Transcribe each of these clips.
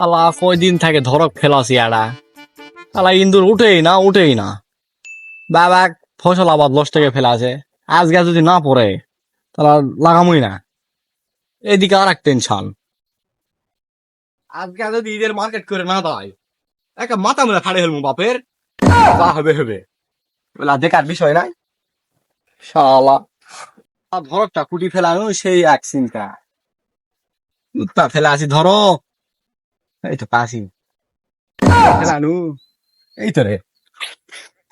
আলা কয়দিন থেকে ধরক ফেলাছি আড়া আলা ইন্দুর উঠেই না বাবা ফসল আবাদ লস থেকে ফেলাছে আজকে যদি না পড়ে তাহলে লাগামই না। এদিকে আর এক টেনশন, আজকে যদি ঈদের মার্কেট করে না দেয় একটা মাথা মেলা ফাড়ে ফেলবো বাপের। যা হবে হবে, বলা দেখার বিষয় নাই। শালা ধরকটা কুটি ফেলানো সেই এক চিন্তা, উত্তা ফেলা আছি ধরো এই তো পাশি ফেলানু এই তো রে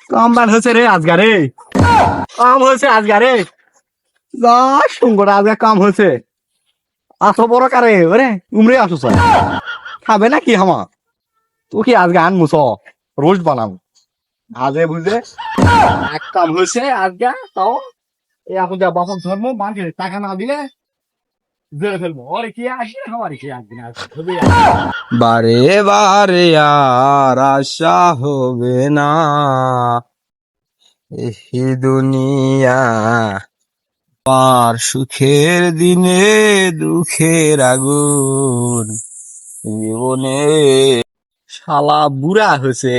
কম বান হয়েছে রে আজগারে, কম হয়েছে আজগারে, যা সুন্দর আজকে কম হয়েছে। এত বড় কারে ওরে উমরে আসো খাবে না কি হামা তো কি আজকে আনমুস রোজ বানাবো আজে বুঝে এক কাম হয়েছে আজকে। তাও এই এখন যা বাপক ধর্ম মানকে টাকা না দিলে জেলে ফেলবো ওরে কি আসবে আমার কি একদিন আসবে। বারে বারে আর আশা হবে না এই দুনিয়া, আর সুখের দিনে দুঃখের আগুন জীবনে। শালা বুড়া হয়েছে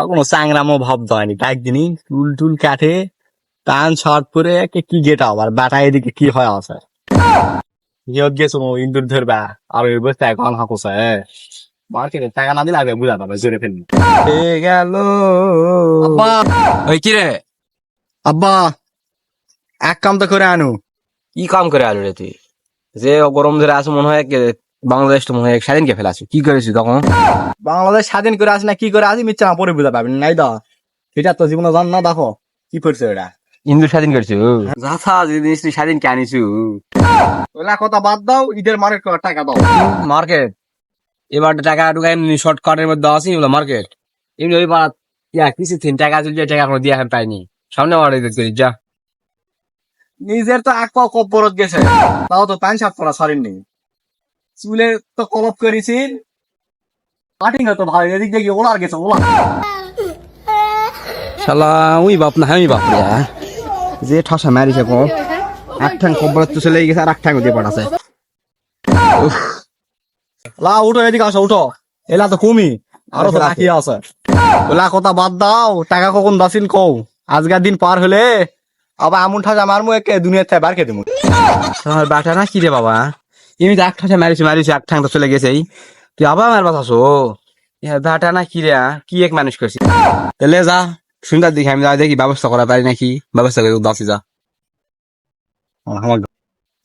কোনো চাংরামো ভাব হয়নি একদিনই চুল টুল কাটে প্যান্ট শার্ট পরে কি গেট আবার ব্যাটা এদিকে কি হয় আছে ইয়ত গেছো ইন্দুর ধরবা আর ওই বসতে এখন হাঁকুছে মার্কেটে টাকা না দিলে আগে বুঝা পাবে জোরে ফেলবি। গেল আব্বা ওই কি রে, আব্বা এক কাম তো করে আনু। কি কাম করে আলু রে তুই? যে গরম ধরে আসে মনে হয় বাংলাদেশ তো মনে হয় স্বাধীনকে ফেলাছি, কি করেছি তখন? বাংলাদেশ স্বাধীন করে আসি না কি করে আসি মিথ্যা না পরে বুঝা পাবেন নাই দা এটা তো জীবনে জান না দেখো কি করছে ওটা হিন্দু স্বাধীন করছো যাথা জিনিস তুই স্বাধীন কে আনিছু? ওলা কথা বাদ দাও ঈদের মার্কেট করার টাকা দাও। মার্কেট এবার টাকা ঢুকাই এমনি শর্টকাটের মধ্যে আসি এগুলো মার্কেট এমনি ওই বার কিছু তিন টাকা চলছে টাকা এখনো দিয়ে পাইনি, সামনে অর্ডার করি যা। নিজের তো এক পাও কব্বরত গেছে তাও তো প্যান্ট শার্ট পরা সরেননি, চুলে তো কলপ করেছি কাটিং তো ভালো এদিক দিয়ে ওলার গেছে ওলা। শালা ওই বাপ না আমি বাপ রে, যে ঠাসা মারিছে কো এক ঠ্যাং খবর তো চলে গেছে আর এক ঠ্যাং দিয়ে পড়াছে। লা উঠো এদিকে আসো উঠো এলা তো কমি আরো তো বাকি আছে। ওলা কথা বাদ দাও টাকা কখন দাসিন কও আজকের দিন পার হলে আবার এমন ঠাসা মারমু একে দুনিয়ার থেকে বার খেতে দেবো। তোমার বাটা না কি রে বাবা, এমনি তো এক ঠাসা মারিছি এক ঠ্যাং তো চলে গেছে, তুই আবার আমার বাতাসো বাটা না কি রে, কি এক মানুষ করছি। তাহলে যা সুন্দর দেখি আমি দেখি ব্যবস্থা করা পারি নাকি, ব্যবস্থা করে দাসি যা।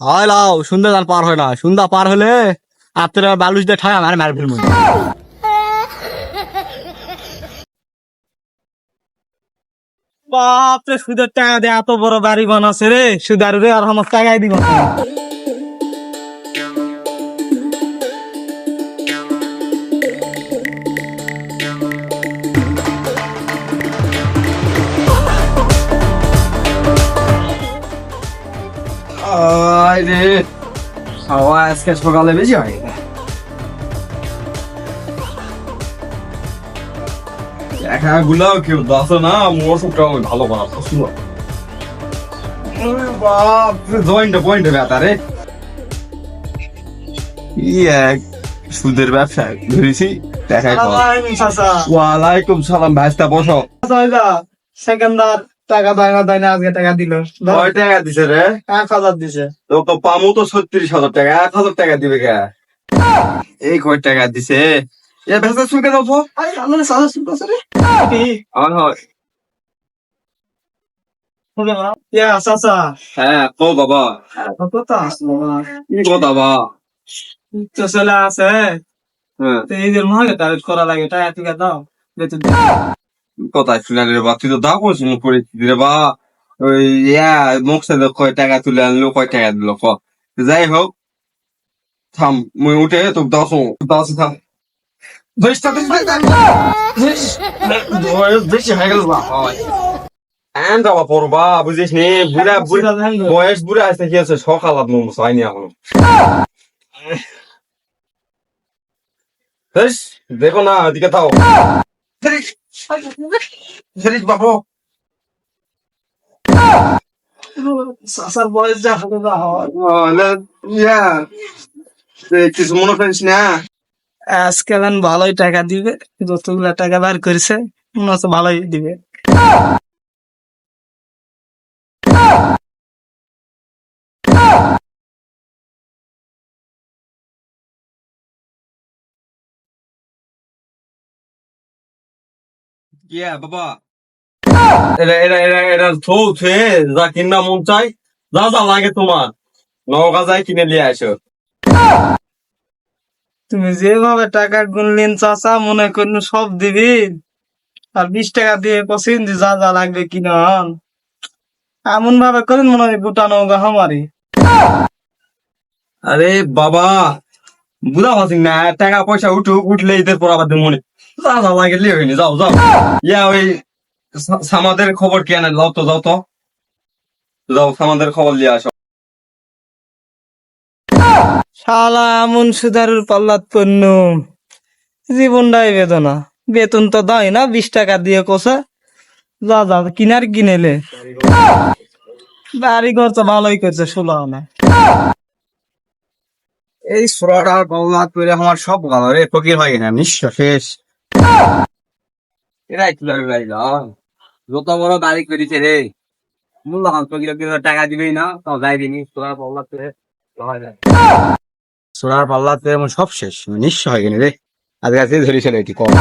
হয় লাও সন্ধ্যা দান পার হয় না, সন্ধ্যা পার হলে আপনারা বালুচ দিয়ে ঠায় আমার মার ফেলবো। বাপরে সুদের টাকা দিয়ে এত বড় বাড়ি বানাচ্ছে রে সুদারু রে আর আমার টাকাই দিব না। রে হাওয়া আজকে সকালে বেশি হয় দেখা গুলাও কেউ দাসো না মৌসুমটা ওই ভালো বানাতো শুনো বাপ পয়েন্টে ব্যথা রে এক সুদের ব্যবসা ধরেছি দেখাই ওয়ালাইকুম সালাম ভাইস্তা বসো সেকেন্দার টাকা দেয় না আজকে টাকা দিল কয় টাকা দিছে রে 1000 দিছে। তো পামু তো 36,000 টাকা 1,000 টাকা দিবে কে এই কয় টাকা দিছে এ ভেসা শুনকে দাও তো আরে আমাদের সাদা সুদ আছে রে আমার হয় শুনে না ইয়া সাসা হ্যাঁ কো বাবা কত আসলো কি কথা বা তো চলে আছে হ্যাঁ তো এইদের মহাকে তারিফ করা লাগে টাকা টিকা দাও বেতন কথা শুনে রে বা তুই তো দাও কোন শুনে করে রে বা ওই মুখ সাথে কয় টাকা তুলে আনলো কয় টাকা দিল ক যাই হোক থাম মুই উঠে তো দাস থাম বেশি হয়ে গেল বা এন্ড বাবা পড়বা বুঝিস নি বুড়া বয়স বুড়া আছে কি আছে সকাল আপ মোমো চাইনি এখন বেশ দেখো না এদিকে তাও বাবু সাসার বয়স যা হবে না হয় কিছু মনে করিস না আজকাল ভালোই টাকা দিবে, যতগুলা টাকা বার করেছে মনে হচ্ছে ভালোই দিবে। ইয়া বাবা, এটা থৌছে যা কিনা মন চাই, যা যা লাগে তোমার নৌকা যাই কিনে নিয়ে আসো। তুমি যেভাবে টাকা গুনলেন চাচা, মনে করেন সব দিবি, আর 20 টাকা দিয়ে কছিন যে যা যা লাগবে কিনা, এমন ভাবে করেন মনে হয় গোটা নৌকা আমারই। আরে বাবা, বুঝা পাচ্ছি না, টাকা পয়সা উঠলে ঈদের পর আবার মনে যা যা লাগে লিয়ে হয়নি, যাও যাও। ইয়া ওই সামাদের খবর কি আনে, যাও তো যাও তো, যাও সামাদের খবর নিয়ে আসো। শালা এমন সুদারুর পাল্লাত পণ্য, জীবনটাই বেদনা। বেতন তো দেয় না, 20 টাকা দিয়ে কোসে যা যা কিনার কিনেলে। বাড়ি ঘর তো ভালোই করছে, ষোলো আনা। এই সোরাটা বললাত করে আমার সব গেল রে, ফকির হয়ে গেছে নিঃস্ব শেষ। এরাই তুলার যত বড় বাড়ি করেছে রে, মূল্যবান ফকির টাকা দিবেই না, তাও যাই দিনি সোরার পাল্লাত করে। সোনার পাল্লাতে এমন সব শেষ, নিঃস্ব হয়ে গেলি রে। আজকে আজকে ধরিস এটি কম।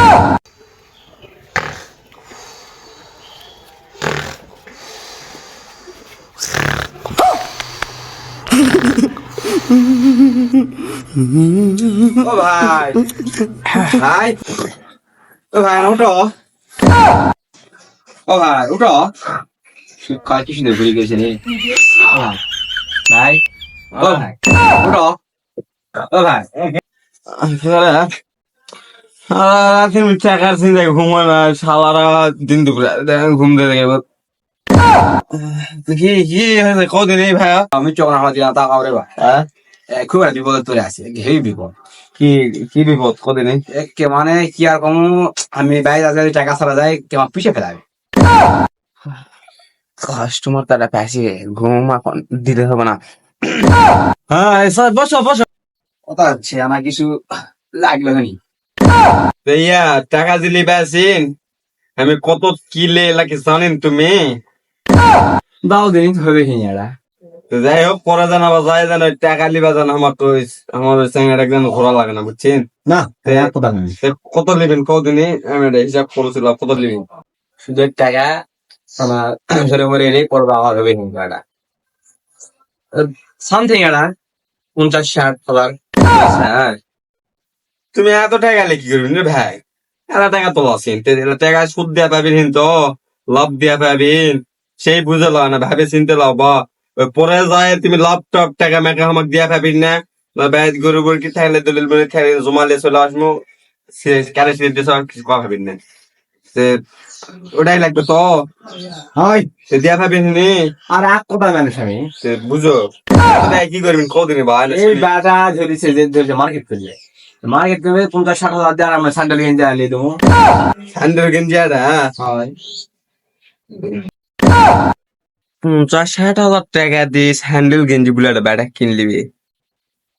ও ভাই, ভাই, ও ভাই উঠো, ও ভাই উঠো। কাল কি সুন্দর ঘুরে গেছে রে ভাই, ও ভাই উঠো, ও ভাই। তুমি টাকার চিন্তায় ঘুমায় না, সালারা দিন দুপুরে ঘুম দিয়ে দেখে কি কি হয়েছে কদিন এই ভাইয়া? আমি চোখ না দিলাম তা কাউরে ভাই, হ্যাঁ, খুব একটা বিপদ তোরে আছে, হেবি বিপদ। কি কি বিপদ কদিন? একে মানে কি আর কম, আমি বাইরে আজকে টাকা ছাড়া যায় কেমন পিছিয়ে ফেলাবে। কাস্টমার তারা পাশে ঘুম এখন দিতে হবে না। হ্যাঁ এসব বসো বসো। কথা হচ্ছে আমার কিছু লাগলো নি। ইয়া টাকা দিলি বেসিন, আমি কত কিলে লাগে জানেন তুমি? দাও দিন হবে কি এটা। তো যাই হোক, পরে জানাবা যাই জানো টাকা লিবা জানো, আমার তো আমার সঙ্গে একদম ঘোরা লাগে না বুঝছেন? না কথা নেই, কত লিবেন কদিনই আমি এটা হিসাব করেছিলাম, কত লিবেন? শুধু টাকা আমার ধরে মরে এলে পড়বে আমার হবে নি এটা সামথিং এটা 50-60 হাজার। হ্যাঁ, তুমি এত টাকা লে কি করবেন রে ভাই? এত টাকা তো আছেন, টাকা সুদ দিয়া পাবেন তো, লাভ দিয়া পাবেন, সেই বুঝে লাও না, ভাবে চিনতে লাও বা ওই পরে যায় তুমি লাভ টপ টাকা মেকা আমাকে দিয়া পাবেন না। ব্যাজ গরু গরু কি থাকলে দলিল বলে থাকলে জমালে চলে আসবো, কারে সিদ্ধ কিছু করা পাবেন না। সে ওটাই লাগবে তো, হয় সে দিয়া পাবেন নি। আর এক কথা মানুষ আমি সে বুঝো কি করবেন কদিনই ভাই? এই বেটা ধরেছে যে মার্কেট করলে, মার্কেট করবে 50-60 হাজার দিয়ে আমরা স্যান্ডেল কিনতে আনলে দেবো। স্যান্ডেল গেঞ্জি আটা হয় 50-60 হাজার টাকা দিয়ে স্যান্ডেল গেঞ্জি বলে একটা ব্যাটা কিনলিবি?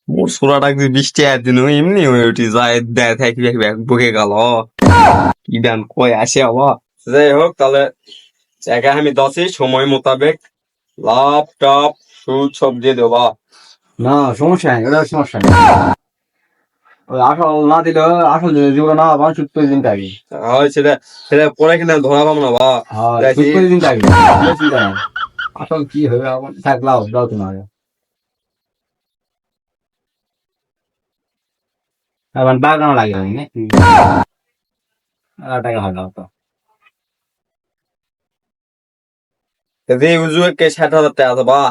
মোর সোলাটা 20 টাকা দিন এমনি হয়ে উঠি যায়, দেয় থাকি বকে গেল কি দান কয় আসে আবার। যাই হোক তাহলে টাকা আমি দশই সময় মোতাবেক লাভ টপ সুদ সব দিয়ে দেবা। না সমস্যা নেই, ওটা সমস্যা নেই। ওই আসল না দিলে আসল যেগুলো না আমার সুদ করে দিন থাকবি। হয় সেটা সেটা পরে কিনা ধরা পাবো না বা হ্যাঁ সুদ করে দিন থাকবি, চিন্তা নাই। আসল কি হবে আমার থাকলাও দাও তোমার এখন বাগানো লাগে নাকি টাকা হয় না তো। এই উজুকে 60 হাজার টাকা দেবা,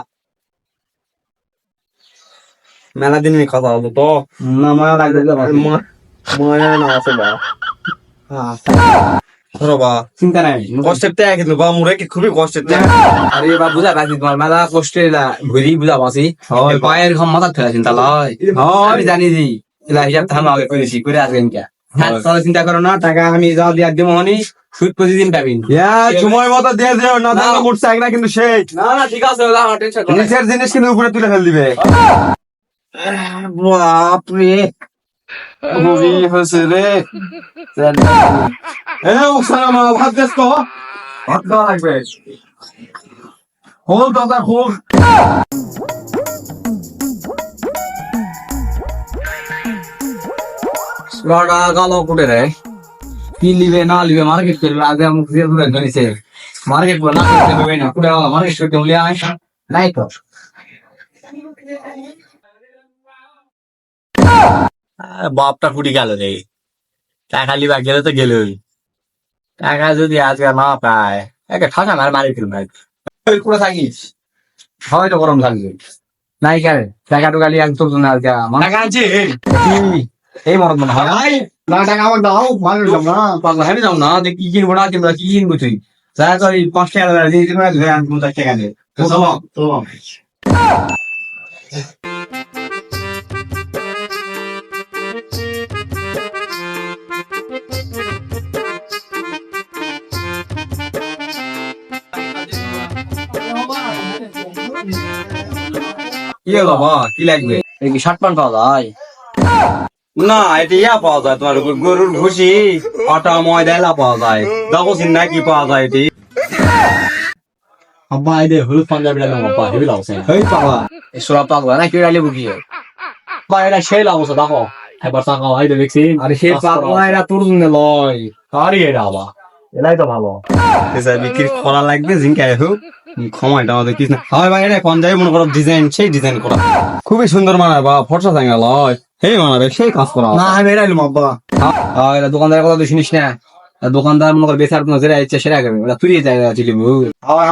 মেলা দিনের কথা হলো তো। না মায়া লাগবে মায়া না আছে বা ধরো বা চিন্তা নাই। কষ্টের টাকা কিন্তু বা মুরে কি খুবই কষ্টের টাকা। আরে বা বুঝা পাচ্ছি তোমার মেলা কষ্টে ঘুরি বুঝা পাচ্ছি পায়ের ঘম মাথা ফেলা চিন্তা লয়। আমি জানি জি এলা হিসাব থাম আগে করেছি করে আসবেন কে তাহলে চিন্তা করো না, টাকা আমি যা দিয়ে দেবো হনি সুদ প্রতিদিন পাবেন। সময় মতো দিয়ে দিও না, না। মুড়ছে এক না কিন্তু সেই না না ঠিক আছে আমার টেনশন নিচের জিনিস কিন্তু উপরে তুলে ফেল দিবে। বাপরে মুভি হয়েছে রে এ ওখানে আমার ভাত দেশ তো ভাত দেওয়া লাগবে হোল দাদা হোল লড়া গালো কুটে রে কি লিবে না লিবে মার্কেট করবে আগে মুখ দিয়ে ধরে ধরেছে মার্কেট করে না করতে হবে না কুড়ে গালো মার্কেট করতে বলে আয় নাই তো বাপটা ফুটি গেল রে টাকা লিবা গেলে তো গেলই টাকা যদি আজকে না পায় একে ঠাসা মারি ফেলবে কুড়ে থাকিস হয়তো গরম থাকবে নাই কেন টাকা টুকা লিয়ে তোর জন্য আজকে টাকা আনছি এই মরদ মনে হয় না টাকা আমাকে দাও মারি দিলাম না পাগলা হেরে যাও না যে কি কিনবো না কিনবো কি কিনবো তুই যা কর 5 টাকা দিয়ে দিন ধরে আন 50 টাকা দে তো কি হলো বা কি লাগবে এই কি শার্ট প্যান্ট পাওয়া যায় না এটা ইয়া পাওয়া যায় তোমার গরুর ভুসি আটা ময়দা এলা পাওয়া যায় দেখো চিন্তা কি পাওয়া যায় এটি আব্বা এই দে হলুদ পাঞ্জাবি লাগলাম আব্বা হেবি লাগছে এই পাগলা এই সোরা পাগলা না কি রাইলে বুকি আব্বা এটা সেই লাগছে দেখো একবার তাকাও এই দে দেখছি আরে সে পাগলা এরা তোর জন্য লয় আরে এটা আবার এলাই তো ভালো এসা বিক্রি করা লাগবে জিঙ্কায় হোক ক্ষমাটা আমাদের কিছু না হয় ভাই এটা পঞ্জাবি মনে করো ডিজাইন সেই ডিজাইন করা খুবই সুন্দর মানায় বা ফর্সা থাঙ্গা লয় সেই মানাবে সেই কাজ করা না আমি এরাইলাম আব্বা এরা দোকানদারের কথা তো শুনিস না দোকানদার মনে করে বেচার কোনো যেটা ইচ্ছে সেটা করবে ওরা তুই জায়গা ছিলি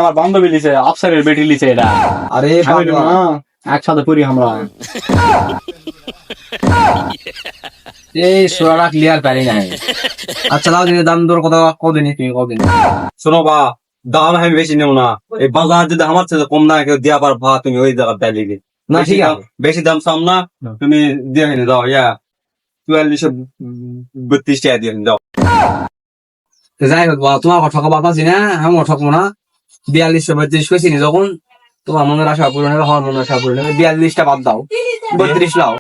আমার বান্ধবী লিছে আফসারের বেটি লিছে এটা আরে আমি পাগলা না একসাথে পড়ি আমরা এই সোরাটা ক্লিয়ার পারি না আচ্ছা দাও দিনে দাম দর কথা কদিন তুমি কদিন শোনো বা দাম আমি বেশি নেব না এই বাজার যদি আমার সাথে কম না কেউ দিয়া পার ভা তুমি ওই জায়গা দেয় লিখে না ঠিক আছে বেশি দাম চাম না তুমি দিয়ে এনে দাও ইয়া 4232 টাকা দিয়ে এনে দাও যাই হোক বা তোমার ঠকা বাতাছি না আমি ঠকবো না 42 পেয়েছি যখন তোমার মনের আশা পূরণ হবে আমার মনের আশা পূরণ হবে 42টা বাদ দাও 32 লাও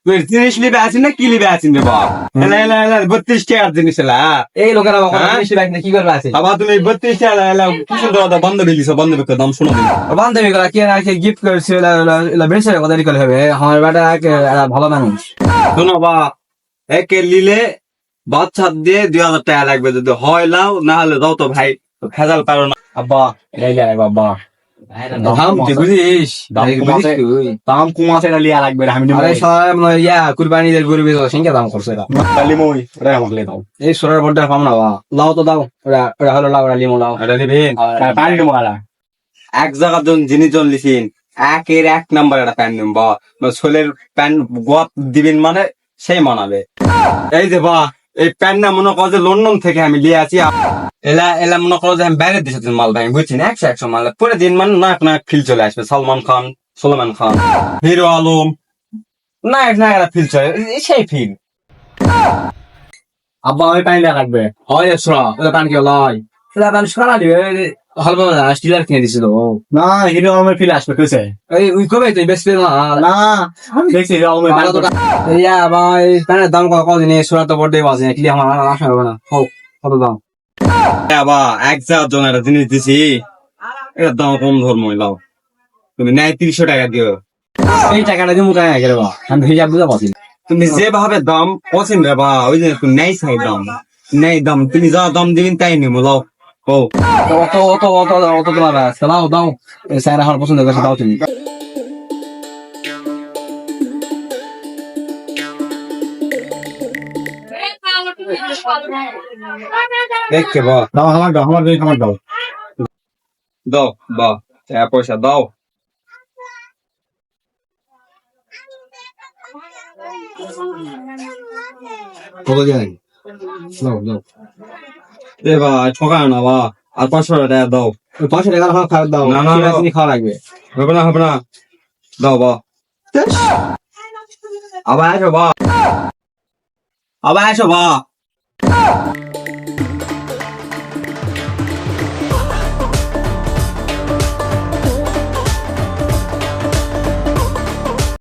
তুই 30 লিবে আছিস না কি লিবে আছিস রে বাপ এলা এলা এলা 32 টাকার জিনিস এলা এই লোকেরা হ্যাঁ? বেশি ব্যাগ না কি করবে আছে আবার তুমি 32 টাকা এলা কি সুন্দর কথা বন্ধ বিলিস বন্ধ বিক্রি দাম শোনো দিন বান্ধবী গুলা কি না গিফট করছে বেঞ্চের কথা রিকল হবে আমার বেটা ভালো মানুষ শোনো বা একে লিলে বাচ্চা দিয়ে 2000 টাকা লাগবে যদি হয় লাও না হলে দাও তো ভাই ভেজাল পারো না আব্বা এরাই লাগে বাবা দাম তুই বুঝিস দাম বুঝিস তুই দাম কমাছে এটা লিয়া লাগবে আমি আরে সব ইয়া কুরবানিদের গরু বেচা সিংহা দাম করছে এরা কালি মই ওরা আমাকে দাও এই সোনার বড়টা পাম না বা লাও তো দাও ওরা ওরা হলো লাও ওরা লিমো লাও এটা নিবেন পানি দেবো আলা এক জায়গার জন জিনিস জন লিখিন একের 1 নাম্বার একটা প্যান্ট নিন বা ছোলের প্যান্ট গোয়াপ দিবেন মানে সেই মানাবে এই যে বা এই প্যান্ট না মনে করো যে লন্ডন থেকে আমি লিয়ে আছি এলা এলা মনে করো যে আমি বাইরের দেশে মাল ভাই বুঝছি না 100 মাল পরে দিন মানে না না ফিল চলে আসবে সালমান খান সোলেমান খান হিরো আলম না না একটা ফিল চলে সেই ফিল আব্বা আমি পানি দেওয়া লাগবে হয় সোনা ওরা পান কি লাই ওরা পান সোনা দিবে হলবা স্টিলার কিনে দিছিল না হিরো আলমের ফিল আসবে কেছে এই উই কবে তুই বেশ পেল না আমি দেখছি হিরো আলমের ভালো তো ইয়া ভাই প্যানের দাম কদিন সোনা তো বড় বাজে কি আমার আশা হবে না হোক কত দাম আবার 1,000 জন একটা জিনিস দিছি এটার দাম কম ধর্ম লাও তুমি ন্যায় 300 টাকা দিও এই টাকাটা দিয়ে মুখে গেলে বা আমি হিসাব বুঝা পাচ্ছি তুমি যেভাবে দাম পছন্দ বা ওই যে তুমি ন্যায় চাই দাম ন্যায় দাম তুমি যা দাম দিবেন তাই নিবো লাও ও অত অত অত অত তোমার দাও দাও স্যার আমার পছন্দ করছে দাও তুমি দেখকে বা দাও আমার দাও আমার দাও দাও বা পয়সা দাও কত যায় দাও দাও এ বা ঠকায় না বা আর 500 টাকা দাও 500 টাকা খাওয়া দাও না, না, না। খাওয়া লাগবে হবে না দাও বা আবার আসো বা